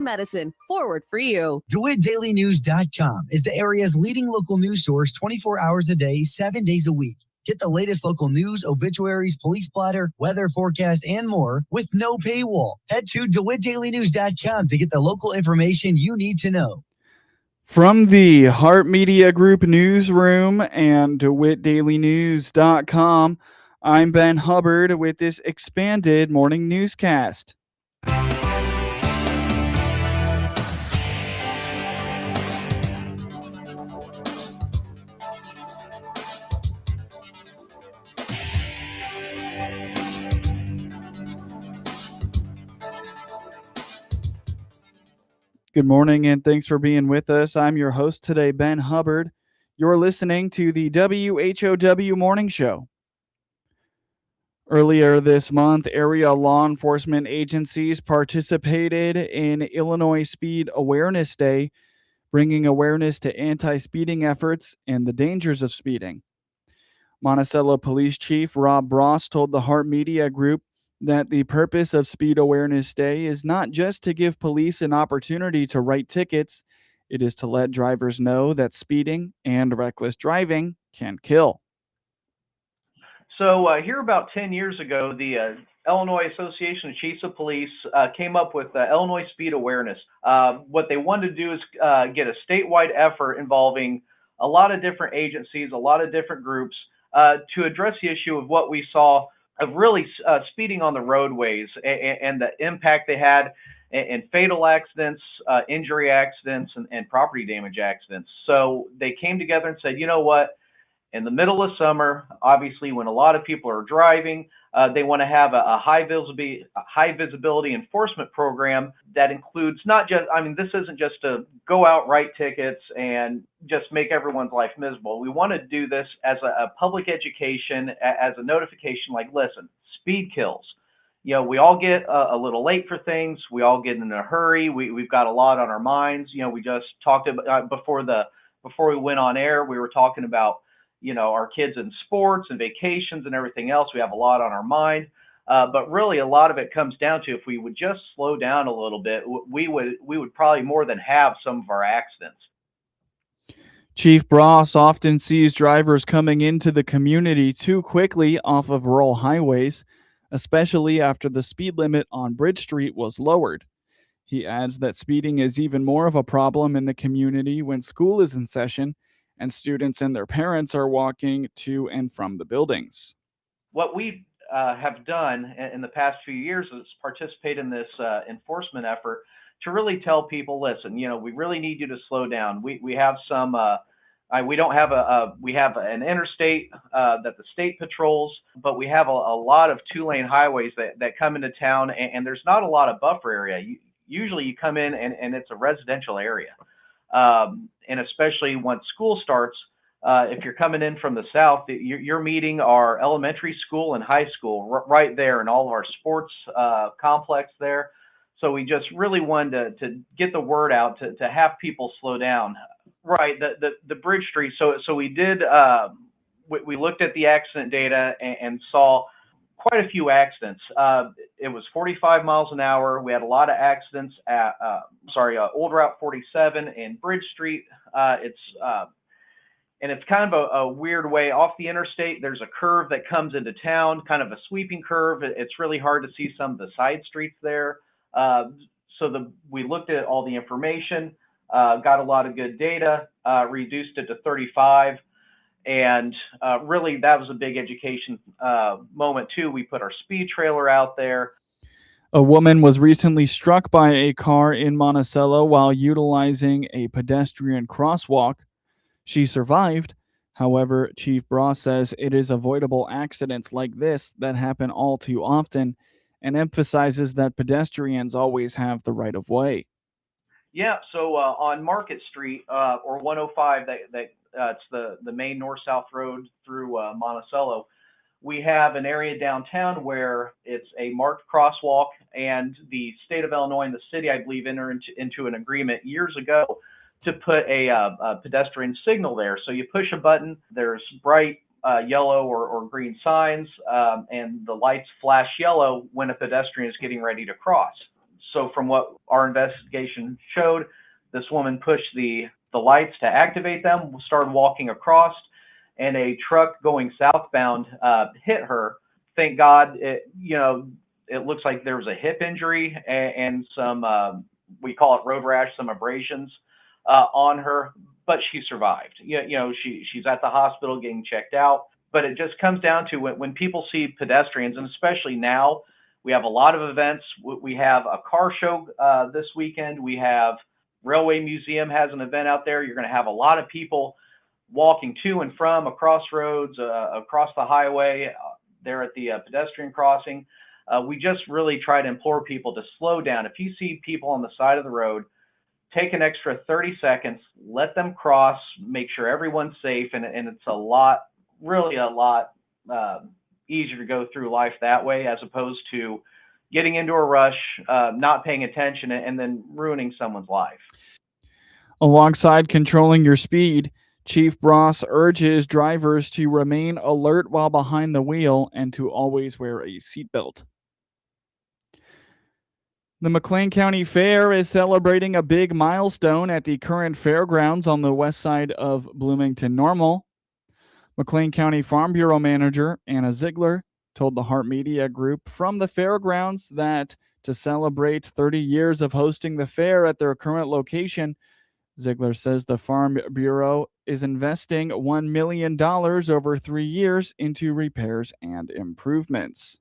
Medicine, forward for you. DeWittDailyNews.com is the area's leading local news source 24 hours a day, 7 days a week. Get the latest local news, obituaries, police blotter, weather forecast, and more with no paywall. Head to DeWittDailyNews.com to get the local information you need to know. From the Heart Media Group newsroom and DeWittDailyNews.com, I'm Ben Hubbard with this expanded morning newscast. Good morning and thanks for being with us. I'm your host today, Ben Hubbard. You're listening to the WHOW Morning Show. Earlier this month, area law enforcement agencies participated in Illinois Speed Awareness Day, bringing awareness to anti-speeding efforts and the dangers of speeding. Monticello Police Chief Rob Bross told the Heart Media Group that the purpose of Speed Awareness Day is not just to give police an opportunity to write tickets, it is to let drivers know that speeding and reckless driving can kill. So here about 10 years ago, the Illinois Association of Chiefs of Police came up with Illinois Speed Awareness. What they wanted to do is get a statewide effort involving a lot of different agencies, a lot of different groups to address the issue of what we saw of really speeding on the roadways and the impact they had in fatal accidents, injury accidents, and property damage accidents. So they came together and said, you know what? In the middle of summer, obviously when a lot of people are driving, they want to have a high visibility enforcement program that includes not just, this isn't just to go out, write tickets, and just make everyone's life miserable. We want to do this as a public education, as a notification, like, listen, speed kills. You know, we all get a little late for things. We all get in a hurry. We've got a lot on our minds. You know, we just talked about before we went on air, we were talking about, you know, our kids in sports and vacations and everything else. We have a lot on our mind. But really a lot of it comes down to if we would just slow down a little bit, we would probably more than halve some of our accidents. Chief Bross often sees drivers coming into the community too quickly off of rural highways, especially after the speed limit on Bridge Street was lowered. He adds that speeding is even more of a problem in the community when school is in session and students and their parents are walking to and from the buildings. What we have done in the past few years is participate in this enforcement effort to really tell people, listen, you know, we really need you to slow down. We have some, we have an interstate that the state patrols, but we have a lot of 2-lane highways that come into town, and there's not a lot of buffer area. Usually you come in and it's a residential area. And especially once school starts, if you're coming in from the south, you're meeting our elementary school and high school right there, and all of our sports complex there. So we just really wanted to get the word out to have people slow down. Right, the Bridge Street. So we did. We looked at the accident data and saw quite a few accidents. It was 45 miles an hour. We had a lot of accidents at, Old Route 47 and Bridge Street. It's kind of a weird way off the interstate. There's a curve that comes into town, kind of a sweeping curve. It's really hard to see some of the side streets there. We looked at all the information, got a lot of good data, reduced it to 35. And really, that was a big education moment, too. We put our speed trailer out there. A woman was recently struck by a car in Monticello while utilizing a pedestrian crosswalk. She survived. However, Chief Bross says it is avoidable accidents like this that happen all too often and emphasizes that pedestrians always have the right of way. Yeah, so on Market Street or 105, it's the main north-south road through Monticello. We have an area downtown where it's a marked crosswalk, and the state of Illinois and the city, I believe, entered into an agreement years ago to put a pedestrian signal there. So you push a button, there's bright yellow or green signs, and the lights flash yellow when a pedestrian is getting ready to cross. So from what our investigation showed, this woman pushed the lights to activate them, started walking across, and a truck going southbound hit her. Thank God, it looks like there was a hip injury and some, we call it road rash, some abrasions on her, but she survived. She's at the hospital getting checked out. But it just comes down to when people see pedestrians, and especially now, we have a lot of events. We have a car show this weekend. We have Railway Museum has an event out there. You're going to have a lot of people walking to and from across roads, across the highway, there at the pedestrian crossing. We just really try to implore people to slow down. If you see people on the side of the road, take an extra 30 seconds, let them cross, make sure everyone's safe, and it's really a lot easier to go through life that way, as opposed to getting into a rush, not paying attention, and then ruining someone's life. Alongside controlling your speed, Chief Bross urges drivers to remain alert while behind the wheel and to always wear a seatbelt. The McLean County Fair is celebrating a big milestone at the current fairgrounds on the west side of Bloomington Normal. McLean County Farm Bureau Manager Anna Ziegler told the Hart Media Group from the fairgrounds that to celebrate 30 years of hosting the fair at their current location, Ziegler says the Farm Bureau is investing $1 million over 3 years into repairs and improvements.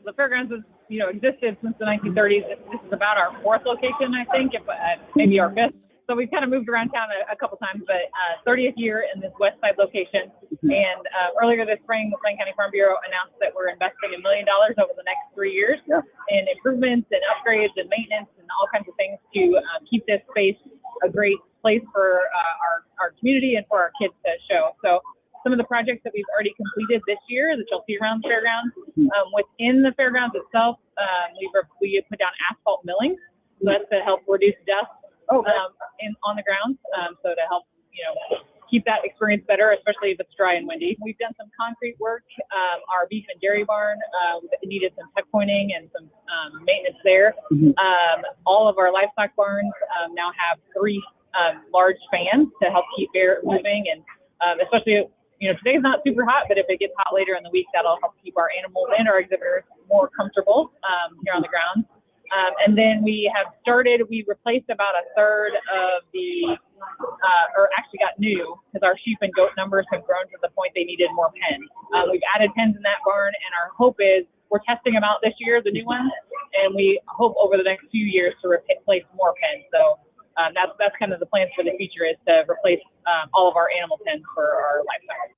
The fairgrounds has, existed since the 1930s. This is about our fourth location, I think, if maybe our fifth. So we've kind of moved around town a couple times, but 30th year in this west side location. And earlier this spring, the McLean County Farm Bureau announced that we're investing $1 million over the next 3 years in improvements and upgrades and maintenance and all kinds of things to keep this space a great place for our community and for our kids to show. So some of the projects that we've already completed this year that you'll see around the fairgrounds, within the fairgrounds itself, we put down asphalt milling. So that's to help reduce dust on the ground, so to help keep that experience better, especially if it's dry and windy. We've done some concrete work. Our beef and dairy barn needed some tuck pointing and some maintenance there. All of our livestock barns now have 3 large fans to help keep air moving, and especially today's not super hot, but if it gets hot later in the week, that'll help keep our animals and our exhibitors more comfortable here on the grounds. And then we replaced about a third of or actually got new, because our sheep and goat numbers have grown to the point they needed more pens. We've added pens in that barn, and our hope is we're testing them out this year, the new ones, and we hope over the next few years to replace more pens. So that's kind of the plans for the future, is to replace all of our animal pens for our livestock.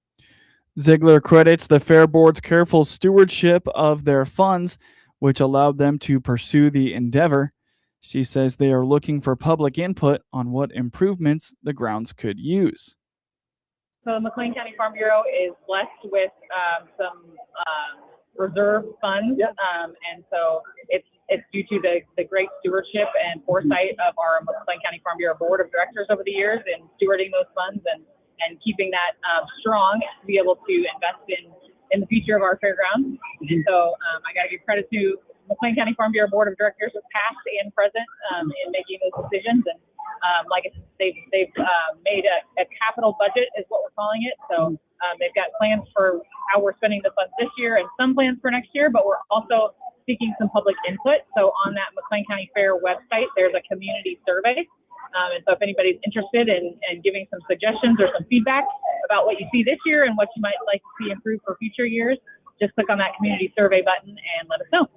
Ziegler credits the Fair Board's careful stewardship of their funds, which allowed them to pursue the endeavor. She says they are looking for public input on what improvements the grounds could use. So the McLean County Farm Bureau is blessed with some reserve funds, and so it's due to the great stewardship and foresight of our McLean County Farm Bureau Board of Directors over the years in stewarding those funds and keeping that strong to be able to invest in the future of our fairgrounds. And so I got to give credit to McLean County Farm Bureau Board of Directors, past and present, in making those decisions. And like I said, they've made a capital budget, is what we're calling it. So they've got plans for how we're spending the funds this year and some plans for next year, but we're also seeking some public input. So on that McLean County Fair website, there's a community survey. And so if anybody's interested in giving some suggestions or some feedback about what you see this year and what you might like to see improved for future years, just click on that community survey button and let us know.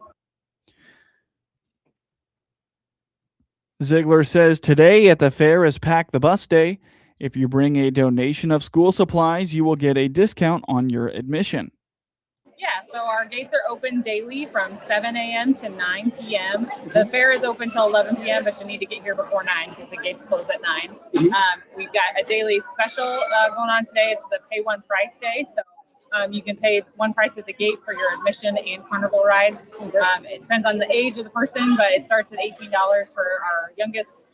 Ziegler says today at the fair is Pack the Bus Day. If you bring a donation of school supplies, you will get a discount on your admission. Yeah, so our gates are open daily from 7 a.m. to 9 p.m. The fair is open till 11 p.m., but you need to get here before 9 because the gates close at 9. We've got a daily special going on today. It's the Pay One Price Day. So you can pay one price at the gate for your admission and carnival rides. It depends on the age of the person, but it starts at $18 for our youngest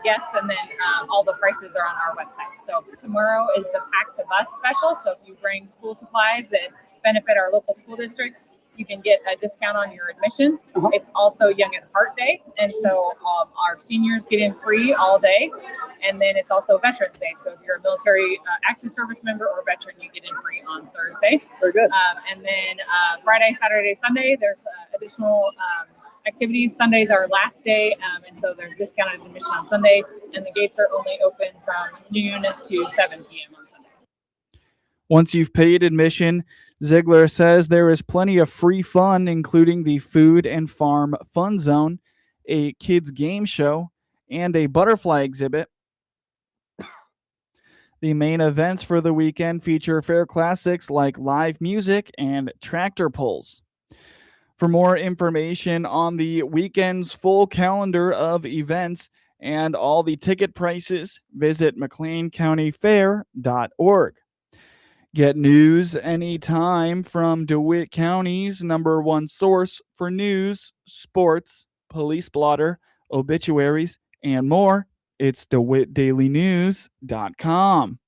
guests, and then all the prices are on our website. So tomorrow is the Pack the Bus special. So if you bring school supplies that benefit our local school districts, you can get a discount on your admission. It's also Young at Heart Day, and so our seniors get in free all day. And then it's also Veterans Day. So if you're a military active service member or veteran, you get in free on Thursday. Very good. And then Friday, Saturday, Sunday, there's additional activities. Sunday's our last day, and so there's discounted admission on Sunday, and the gates are only open from noon to 7 p.m. on Sunday. Once you've paid admission, Ziegler says there is plenty of free fun, including the Food and Farm Fun Zone, a kids game show, and a butterfly exhibit. The main events for the weekend feature fair classics like live music and tractor pulls. For more information on the weekend's full calendar of events and all the ticket prices, visit McLeanCountyFair.org. Get news anytime from DeWitt County's #1 source for news, sports, police blotter, obituaries, and more. It's DeWittDailyNews.com.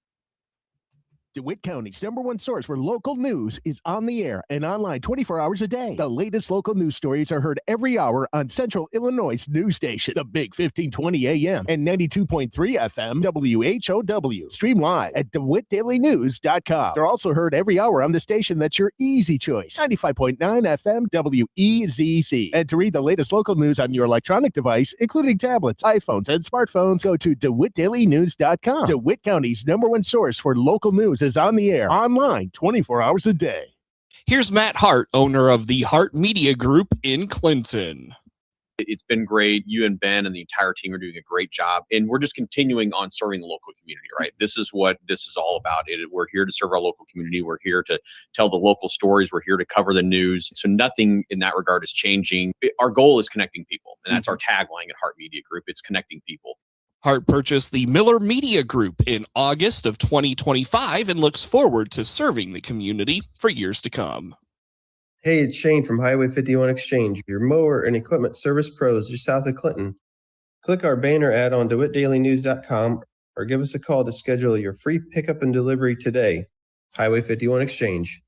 DeWitt County's #1 source for local news is on the air and online 24 hours a day. The latest local news stories are heard every hour on Central Illinois' news station, the Big 1520 AM and 92.3 FM WHOW. Stream live at DeWittDailyNews.com. They're also heard every hour on the station that's your easy choice, 95.9 FM WEZC. And to read the latest local news on your electronic device, including tablets, iPhones, and smartphones, go to DeWittDailyNews.com. DeWitt County's #1 source for local news is on the air, online 24 hours a day. Here's Matt Hart, owner of the Hart Media Group in Clinton. It's been great. You and Ben and the entire team are doing a great job. And we're just continuing on serving the local community, right? This is what this is all about. We're here to serve our local community. We're here to tell the local stories. We're here to cover the news. So nothing in that regard is changing. Our goal is connecting people. And that's our tagline at Hart Media Group. It's connecting people. Hart purchased the Miller Media Group in August of 2025 and looks forward to serving the community for years to come. Hey, it's Shane from Highway 51 Exchange, your mower and equipment service pros just south of Clinton. Click our banner ad on DeWittDailyNews.com or give us a call to schedule your free pickup and delivery today. Highway 51 Exchange.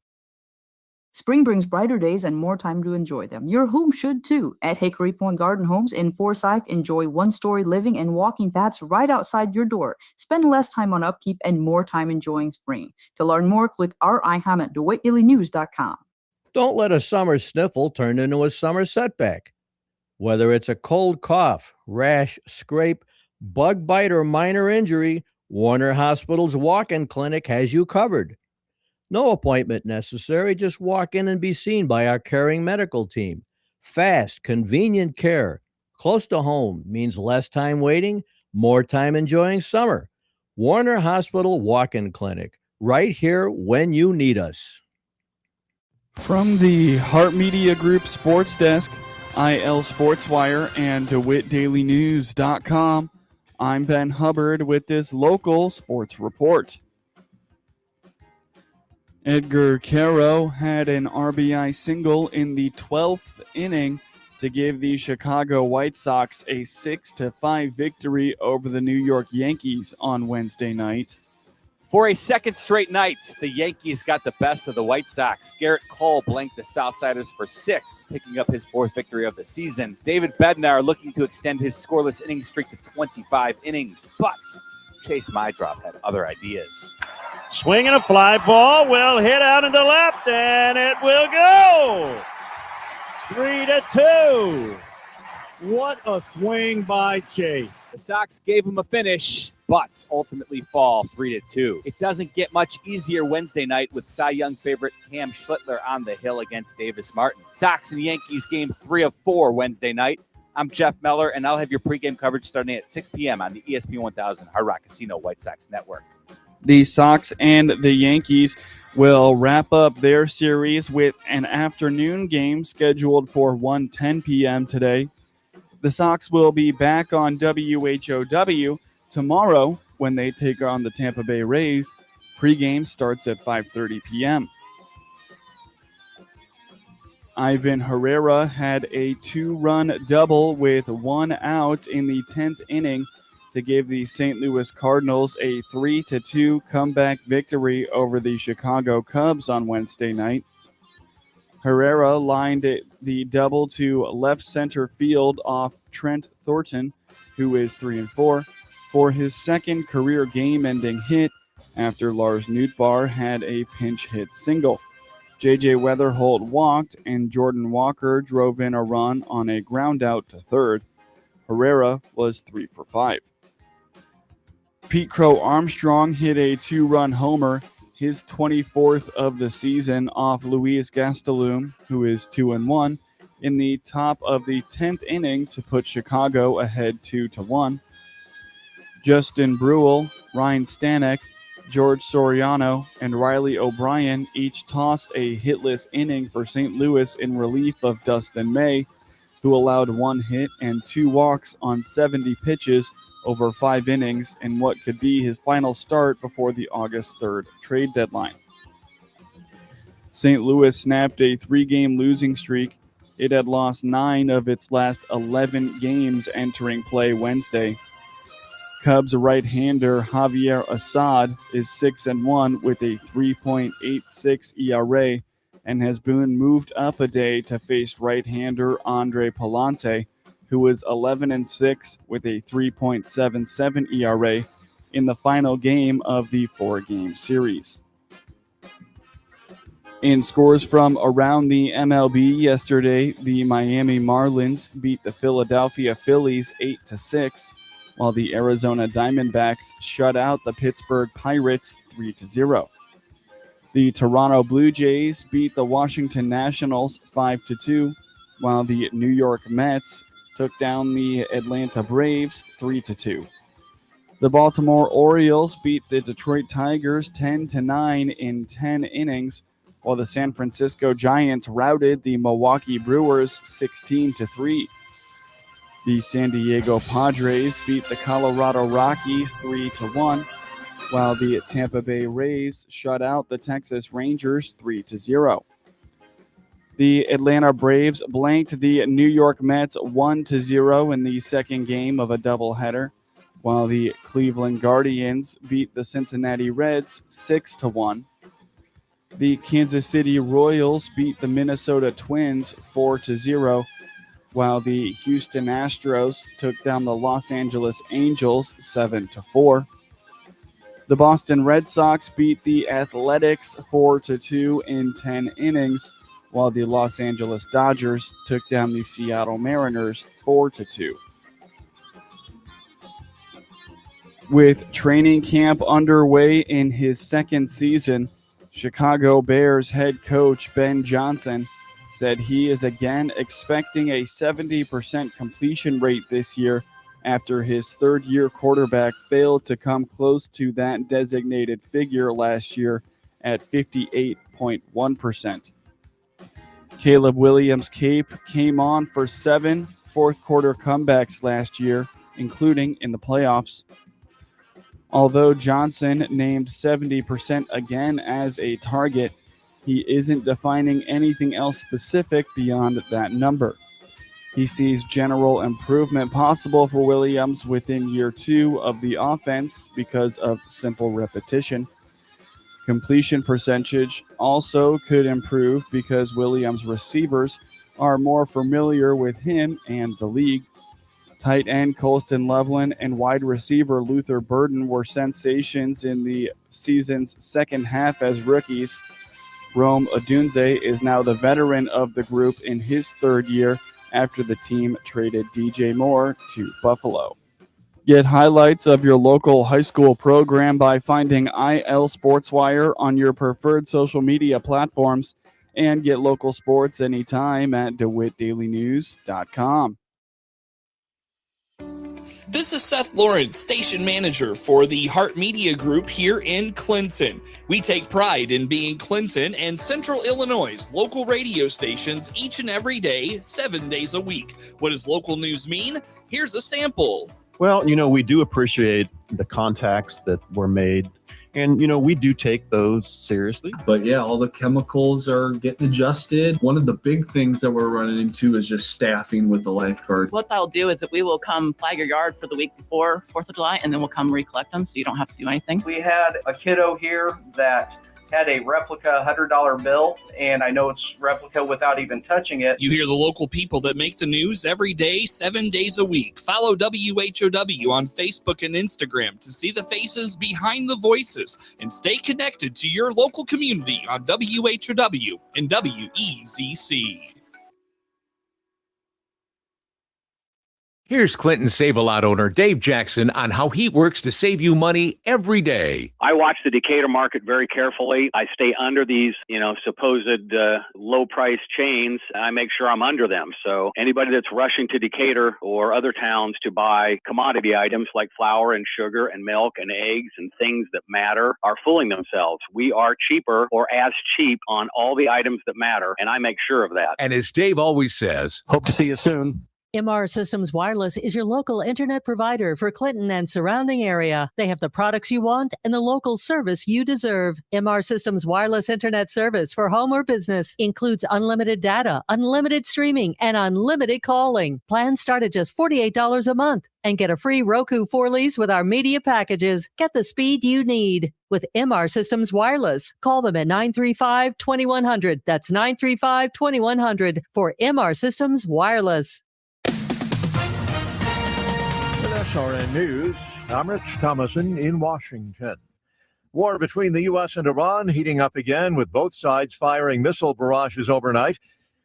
Spring brings brighter days and more time to enjoy them. Your home should too. At Hickory Point Garden Homes in Forsyth, enjoy one-story living and walking paths right outside your door. Spend less time on upkeep and more time enjoying spring. To learn more, click RIHAM at DeWittDailyNews.com. Don't let a summer sniffle turn into a summer setback. Whether it's a cold cough, rash, scrape, bug bite, or minor injury, Warner Hospital's walk-in clinic has you covered. No appointment necessary. Just walk in and be seen by our caring medical team. Fast, convenient care. Close to home means less time waiting, more time enjoying summer. Warner Hospital Walk-in Clinic. Right here when you need us. From the Hart Media Group Sports Desk, IL Sportswire, and DeWittDailyNews.com, I'm Ben Hubbard with this local sports report. Edgar Caro had an RBI single in the 12th inning to give the Chicago White Sox a 6-5 victory over the New York Yankees on Wednesday night. For a second straight night, the Yankees got the best of the White Sox. Garrett Cole blanked the Southsiders for 6, picking up his 4th victory of the season. David Bednar looking to extend his scoreless inning streak to 25 innings, but Chase Mydrop had other ideas. Swinging a fly ball, will hit out into left, and it will go. 3-2. What a swing by Chase. The Sox gave him a finish, but ultimately fall 3-2. It doesn't get much easier Wednesday night with Cy Young favorite Cam Schlittler on the hill against Davis Martin. Sox and Yankees game 3 of 4 Wednesday night. I'm Jeff Meller, and I'll have your pregame coverage starting at 6 p.m. on the ESPN 1000 Hard Rock Casino White Sox Network. The Sox and the Yankees will wrap up their series with an afternoon game scheduled for 1:10 p.m. today. The Sox will be back on WHOW tomorrow when they take on the Tampa Bay Rays. Pregame starts at 5:30 p.m. Ivan Herrera had a 2-run double with 1 out in the 10th inning to give the St. Louis Cardinals a 3-2 comeback victory over the Chicago Cubs on Wednesday night. Herrera lined the double to left center field off Trent Thornton, who is 3-4, for his second career game-ending hit after Lars Nootbaar had a pinch hit single. J.J. Weatherholt walked, and Jordan Walker drove in a run on a ground out to third. Herrera was 3 for 5. Pete Crow Armstrong hit a 2-run homer, his 24th of the season, off Luis Gastelum, who is 2-1, in the top of the 10th inning to put Chicago ahead 2-1. Justin Breuel, Ryan Stanek, George Soriano, and Riley O'Brien each tossed a hitless inning for St. Louis in relief of Dustin May, who allowed 1 hit and 2 walks on 70 pitches over 5 innings in what could be his final start before the August 3rd trade deadline. St. Louis snapped a 3-game losing streak. It had lost 9 of its last 11 games entering play Wednesday. Cubs right-hander Javier Assad is 6-1 with a 3.86 ERA and has been moved up a day to face right-hander Andre Palante, who is 11-6 with a 3.77 ERA in the final game of the 4-game series. In scores from around the MLB yesterday, the Miami Marlins beat the Philadelphia Phillies 8-6, while the Arizona Diamondbacks shut out the Pittsburgh Pirates 3-0. The Toronto Blue Jays beat the Washington Nationals 5-2, while the New York Mets took down the Atlanta Braves 3-2. The Baltimore Orioles beat the Detroit Tigers 10-9 in 10 innings, while the San Francisco Giants routed the Milwaukee Brewers 16-3. The San Diego Padres beat the Colorado Rockies 3-1, while the Tampa Bay Rays shut out the Texas Rangers 3-0. The Atlanta Braves blanked the New York Mets 1-0 in the second game of a doubleheader, while the Cleveland Guardians beat the Cincinnati Reds 6-1. The Kansas City Royals beat the Minnesota Twins 4-0, while the Houston Astros took down the Los Angeles Angels 7-4. The Boston Red Sox beat the Athletics 4-2 in 10 innings, while the Los Angeles Dodgers took down the Seattle Mariners 4-2. With training camp underway in his second season, Chicago Bears head coach Ben Johnson said he is again expecting a 70% completion rate this year after his third-year quarterback failed to come close to that designated figure last year at 58.1%. Caleb Williams' cape came on for 7 fourth-quarter comebacks last year, including in the playoffs. Although Johnson named 70% again as a target, he isn't defining anything else specific beyond that number. He sees general improvement possible for Williams within year 2 of the offense because of simple repetition. Completion percentage also could improve because Williams' receivers are more familiar with him and the league. Tight end Colston Loveland and wide receiver Luther Burden were sensations in the season's second half as rookies. Rome Odunze is now the veteran of the group in his third year after the team traded DJ Moore to Buffalo. Get highlights of your local high school program by finding IL SportsWire on your preferred social media platforms, and get local sports anytime at DeWittDailyNews.com. This is Seth Lawrence, station manager for the Heart Media Group here in Clinton. We take pride in being Clinton and Central Illinois' local radio stations each and every day, 7 days a week. What does local news mean? Here's a sample. Well, we do appreciate the contacts that were made. And, we do take those seriously. But yeah, all the chemicals are getting adjusted. One of the big things that we're running into is just staffing with the lifeguards. What that'll do is that we will come flag your yard for the week before 4th of July, and then we'll come recollect them so you don't have to do anything. We had a kiddo here that had a replica $100 bill, and I know it's replica without even touching it. You hear the local people that make the news every day, 7 days a week. Follow WHOW on Facebook and Instagram to see the faces behind the voices and stay connected to your local community on WHOW and WEZC. Here's Clinton Save-A-Lot owner Dave Jackson on how he works to save you money every day. I watch the Decatur market very carefully. I stay under these, supposed low-price chains. I make sure I'm under them. So anybody that's rushing to Decatur or other towns to buy commodity items like flour and sugar and milk and eggs and things that matter are fooling themselves. We are cheaper or as cheap on all the items that matter, and I make sure of that. And as Dave always says, hope to see you soon. MR Systems Wireless is your local internet provider for Clinton and surrounding area. They have the products you want and the local service you deserve. MR Systems Wireless Internet service for home or business includes unlimited data, unlimited streaming, and unlimited calling. Plans start at just $48 a month and get a free Roku 4 lease with our media packages. Get the speed you need with MR Systems Wireless. Call them at 935-2100. That's 935-2100 for MR Systems Wireless. SRN News, I'm Rich Thomason in Washington. War between the U.S. and Iran heating up again, with both sides firing missile barrages overnight.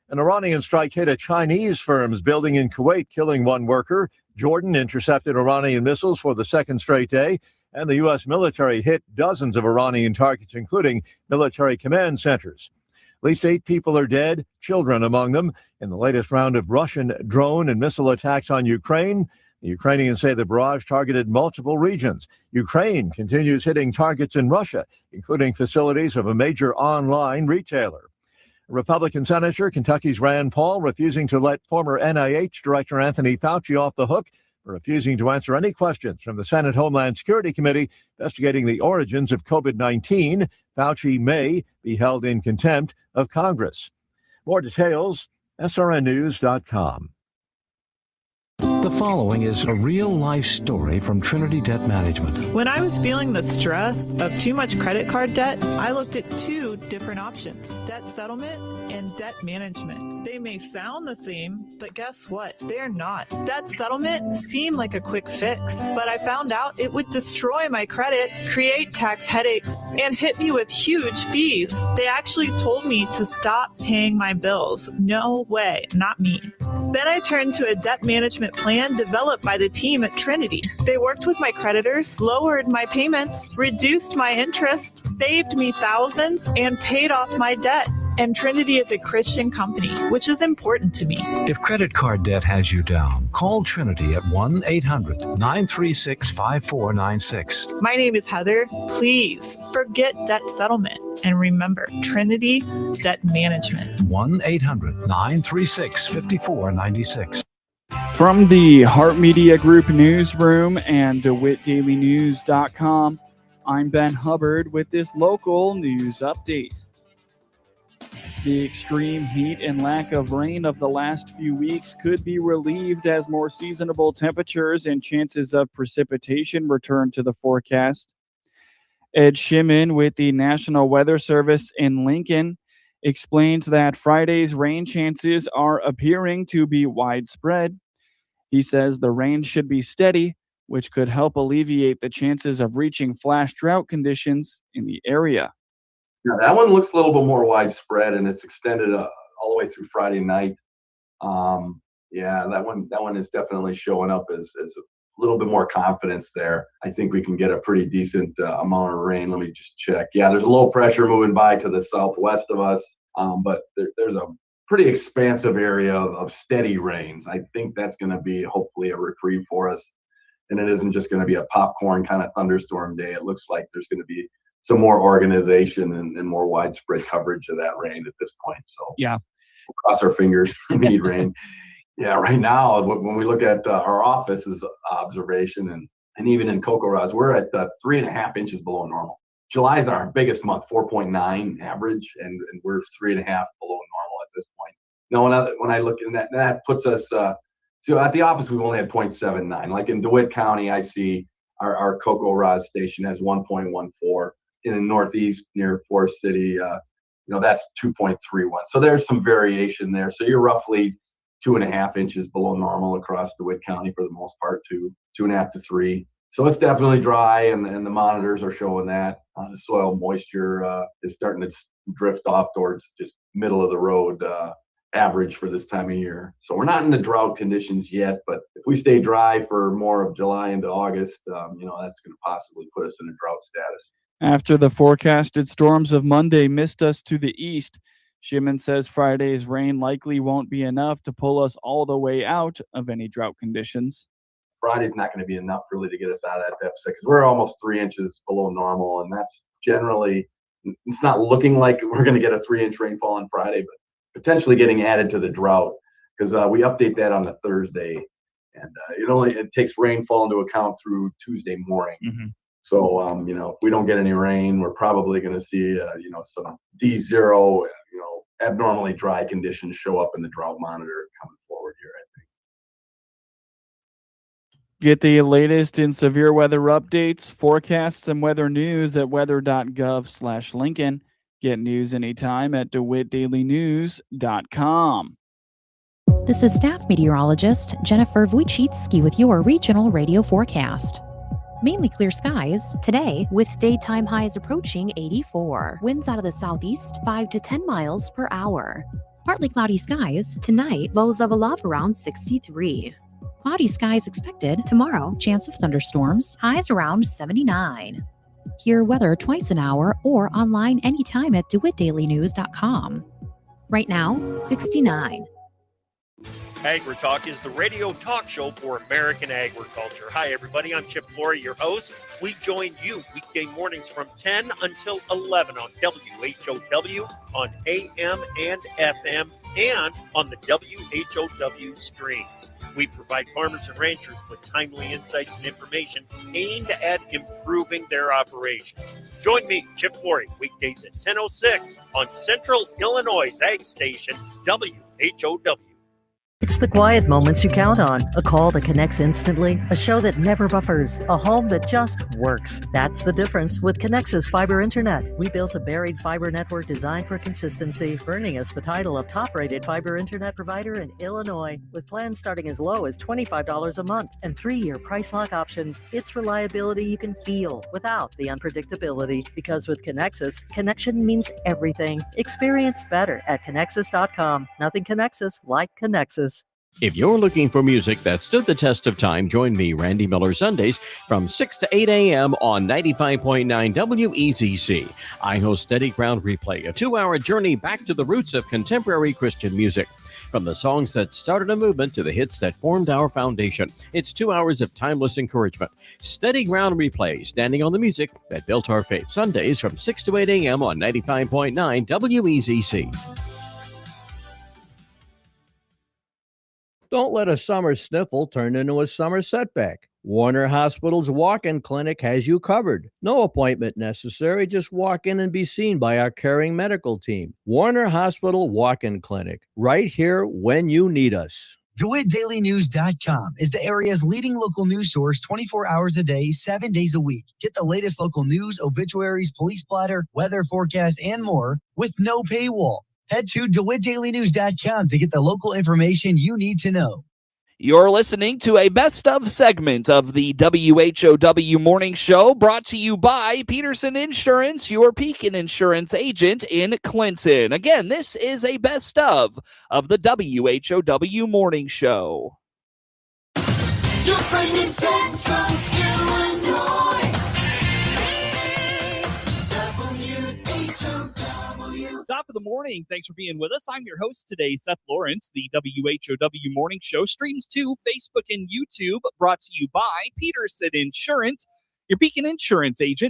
An Iranian strike hit a Chinese firm's building in Kuwait, killing one worker. Jordan intercepted Iranian missiles for the second straight day, and the U.S. military hit dozens of Iranian targets, including military command centers. At least 8 people are dead, children among them, in the latest round of Russian drone and missile attacks on Ukraine. The Ukrainians say the barrage targeted multiple regions. Ukraine continues hitting targets in Russia, including facilities of a major online retailer. A Republican senator, Kentucky's Rand Paul, refusing to let former NIH Director Anthony Fauci off the hook for refusing to answer any questions from the Senate Homeland Security Committee investigating the origins of COVID-19. Fauci may be held in contempt of Congress. More details, srnnews.com. The following is a real-life story from Trinity Debt Management. When I was feeling the stress of too much credit card debt, I looked at 2 different options: debt settlement and debt management. They may sound the same, but guess what? They're not. Debt settlement seemed like a quick fix, but I found out it would destroy my credit, create tax headaches, and hit me with huge fees. They actually told me to stop paying my bills. No way, not me. Then I turned to a debt management plan developed by the team at Trinity. They worked with my creditors, lowered my payments, reduced my interest, saved me thousands, and paid off my debt. And Trinity is a Christian company, which is important to me. If credit card debt has you down, call Trinity at 1-800-936-5496. My name is Heather. Please forget debt settlement and remember Trinity Debt Management. 1-800-936-5496. From the Heart Media Group newsroom and DeWittDailyNews.com, I'm Ben Hubbard with this local news update. The extreme heat and lack of rain of the last few weeks could be relieved as more seasonable temperatures and chances of precipitation return to the forecast. Ed Shimon with the National Weather Service in Lincoln explains that Friday's rain chances are appearing to be widespread. He says the rain should be steady, which could help alleviate the chances of reaching flash drought conditions in the area. Now, that one looks a little bit more widespread, and it's extended all the way through Friday night. That one is definitely showing up as a little bit more confidence there. I think we can get a pretty decent amount of rain. Let me just check. Yeah, there's a low pressure moving by to the southwest of us, but there's a pretty expansive area of steady rains. I think that's going to be hopefully a reprieve for us, and it isn't just going to be a popcorn kind of thunderstorm day. It looks like there's going to be some more organization and more widespread coverage of that rain at this point. So yeah, we'll cross our fingers. We need rain. Yeah, right now when we look at our office's observation and even in Cocoa Rods, we're at 3.5 inches below normal. July is our biggest month, 4.9 average, and we're 3.5 below normal at this point. Now, when I look in that puts us. So at the office, we've only had 0.79. Like in DeWitt County, I see our Cocoa Rods station has 1.14. in the northeast near Forest City, that's 2.31. So there's some variation there. So you're roughly 2.5 inches below normal across DeWitt County for the most part, 2.5 to 3. So it's definitely dry, and the monitors are showing that. The soil moisture is starting to drift off towards just middle of the road average for this time of year. So we're not in the drought conditions yet, but if we stay dry for more of July into August, that's going to possibly put us in a drought status. After the forecasted storms of Monday missed us to the east, Shimon says Friday's rain likely won't be enough to pull us all the way out of any drought conditions. Friday's not going to be enough really to get us out of that deficit because we're almost 3 inches below normal, and that's generally, it's not looking like we're going to get a 3-inch rainfall on Friday, but potentially getting added to the drought because we update that on the Thursday, and it takes rainfall into account through Tuesday morning. Mm-hmm. So if we don't get any rain, we're probably going to see some D0, abnormally dry conditions show up in the drought monitor coming forward here, I think. Get the latest in severe weather updates, forecasts, and weather news at weather.gov/Lincoln. Get news anytime at DeWittDailyNews.com. This is staff meteorologist Jennifer Wojcicki with your regional radio forecast. Mainly clear skies today with daytime highs approaching 84. Winds out of the southeast 5 to 10 miles per hour. Partly cloudy skies tonight, lows of a love around 63. Cloudy skies expected tomorrow, chance of thunderstorms, highs around 79. Hear weather twice an hour or online anytime at DeWittDailyNews.com. Right now, 69. AgriTalk is the radio talk show for American agriculture. Hi, everybody. I'm Chip Flory, your host. We join you weekday mornings from 10 until 11 on WHOW, on AM and FM, and on the WHOW streams. We provide farmers and ranchers with timely insights and information aimed at improving their operations. Join me, Chip Flory, weekdays at 10:06 on Central Illinois Ag Station, WHOW. It's the quiet moments you count on. A call that connects instantly, a show that never buffers, a home that just works. That's the difference with Connexus Fiber Internet. We built a buried fiber network designed for consistency, earning us the title of top-rated fiber internet provider in Illinois. With plans starting as low as $25 a month and 3-year price lock options, it's reliability you can feel without the unpredictability. Because with Connexus, connection means everything. Experience better at Connexus.com. Nothing connects us like Connexus. If you're looking for music that stood the test of time, join me, Randy Miller, Sundays from 6 to 8 a.m. on 95.9 WEZC. I host Steady Ground Replay, a 2-hour journey back to the roots of contemporary Christian music. From the songs that started a movement to the hits that formed our foundation, it's 2 hours of timeless encouragement. Steady Ground Replay, standing on the music that built our faith. Sundays from 6 to 8 a.m. on 95.9 WEZC. Don't let a summer sniffle turn into a summer setback. Warner Hospital's walk-in clinic has you covered. No appointment necessary. Just walk in and be seen by our caring medical team. Warner Hospital Walk-in Clinic, right here when you need us. DeWittDailyNews.com is the area's leading local news source 24 hours a day, 7 days a week. Get the latest local news, obituaries, police splatter, weather forecast, and more with no paywall. Head to DeWittDailyNews.com to get the local information you need to know. You're listening to a best of segment of the WHOW Morning Show, brought to you by Peterson Insurance, your Pekin Insurance agent in Clinton. Again, this is a best of the WHOW Morning Show. Your friend in Central Illinois. Top of the morning. Thanks for being with us. I'm your host today, Seth Lawrence. The WHOW Morning Show streams to Facebook and YouTube, brought to you by Peterson Insurance, your Pekin Insurance agent